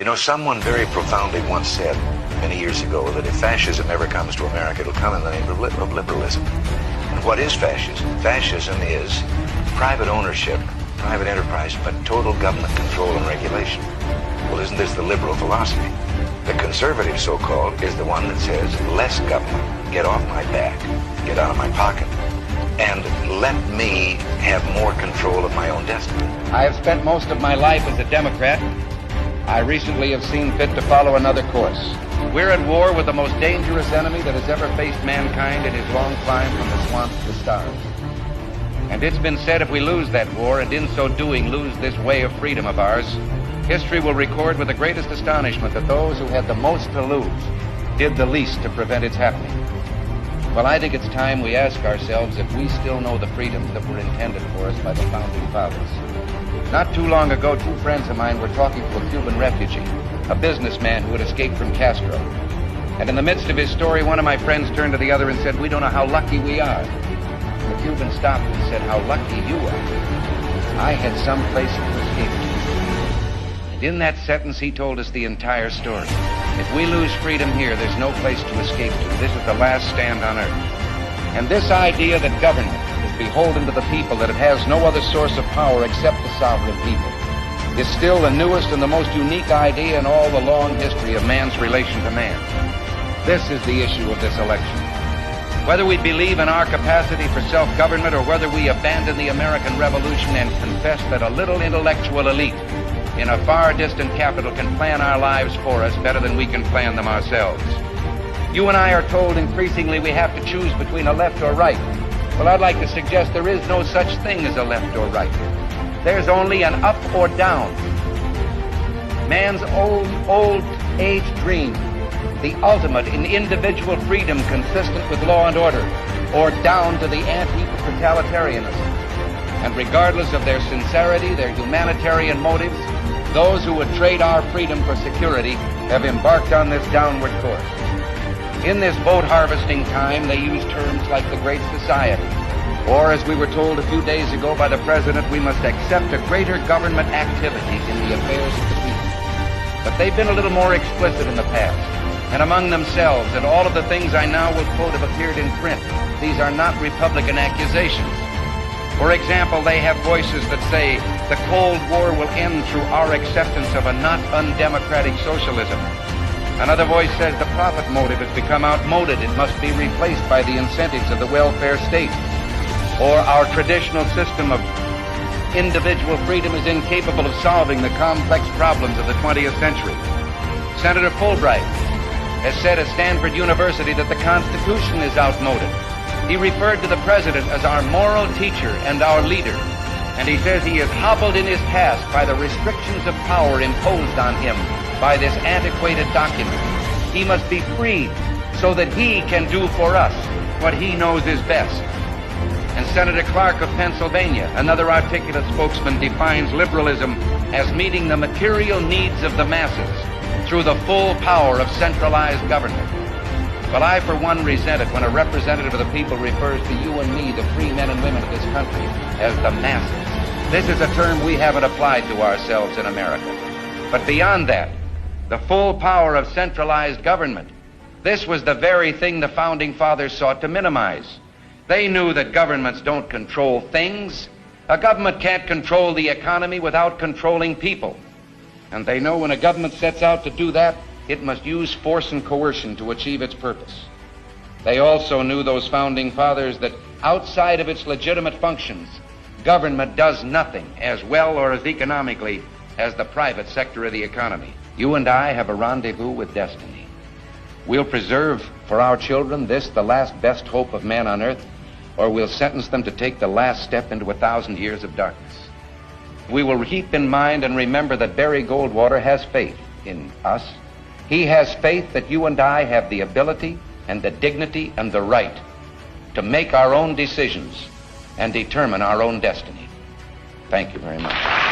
You know, someone very profoundly once said many years ago that if fascism ever comes to America, it'll come in the name of liberalism. And what is fascism? Fascism is private ownership, private enterprise, but total government control and regulation. Well, isn't this the liberal philosophy? The conservative, so-called, is the one that says less government, get off my back, get out of my pocket, and let me have more control of my own destiny. I have spent most of my life as a Democrat. I recently have seen fit to follow another course. We're at war with the most dangerous enemy that has ever faced mankind in his long climb from the swamp to the stars. And it's been said if we lose that war, and in so doing lose this way of freedom of ours, history will record with the greatest astonishment that those who had the most to lose did the least to prevent its happening. Well, I think it's time we ask ourselves if we still know the freedoms that were intended for us by the Founding Fathers. Not too long ago, two friends of mine were talking to a Cuban refugee, a businessman who had escaped from Castro. And in the midst of his story, one of my friends turned to the other and said, "We don't know how lucky we are." The Cuban stopped and said, "How lucky you are. I had some place to escape to." And in that sentence, he told us the entire story. If we lose freedom here, there's no place to escape to. This is the last stand on earth. And this idea that government is beholden to the people, that it has no other source of power except the sovereign people, is still the newest and the most unique idea in all the long history of man's relation to man. This is the issue of this election. Whether we believe in our capacity for self-government or whether we abandon the American Revolution and confess that a little intellectual elite in a far distant capital can plan our lives for us better than we can plan them ourselves. You and I are told increasingly we have to choose between a left or right. Well, I'd like to suggest there is no such thing as a left or right. There's only an up or down. Man's old age dream, the ultimate in individual freedom consistent with law and order, or down to the anti-totalitarianism. And regardless of their sincerity, their humanitarian motives, those who would trade our freedom for security have embarked on this downward course. In this vote harvesting time, they use terms like the Great Society, or as we were told a few days ago by the President, we must accept a greater government activity in the affairs of the people. But they've been a little more explicit in the past, and among themselves, and all of the things I now will quote have appeared in print. These are not Republican accusations. For example, they have voices that say the Cold War will end through our acceptance of a not undemocratic socialism. Another voice says the profit motive has become outmoded. It must be replaced by the incentives of the welfare state. Or our traditional system of individual freedom is incapable of solving the complex problems of the 20th century. Senator Fulbright has said at Stanford University that the Constitution is outmoded. He referred to the President as our moral teacher and our leader. And he says he is hobbled in his task by the restrictions of power imposed on him by this antiquated document. He must be freed so that he can do for us what he knows is best. And Senator Clark of Pennsylvania, another articulate spokesman, defines liberalism as meeting the material needs of the masses through the full power of centralized government. Well, I, for one, resent it when a representative of the people refers to you and me, the free men and women of this country, as the masses. This is a term we haven't applied to ourselves in America. But beyond that, the full power of centralized government, this was the very thing the Founding Fathers sought to minimize. They knew that governments don't control things. A government can't control the economy without controlling people. And they know when a government sets out to do that, it must use force and coercion to achieve its purpose. They also knew, those Founding Fathers, that outside of its legitimate functions, government does nothing as well or as economically as the private sector of the economy. You and I have a rendezvous with destiny. We'll preserve for our children this, the last best hope of man on earth, or we'll sentence them to take the last step into 1,000 years of darkness. We will keep in mind and remember that Barry Goldwater has faith in us. He has faith that you and I have the ability and the dignity and the right to make our own decisions and determine our own destiny. Thank you very much.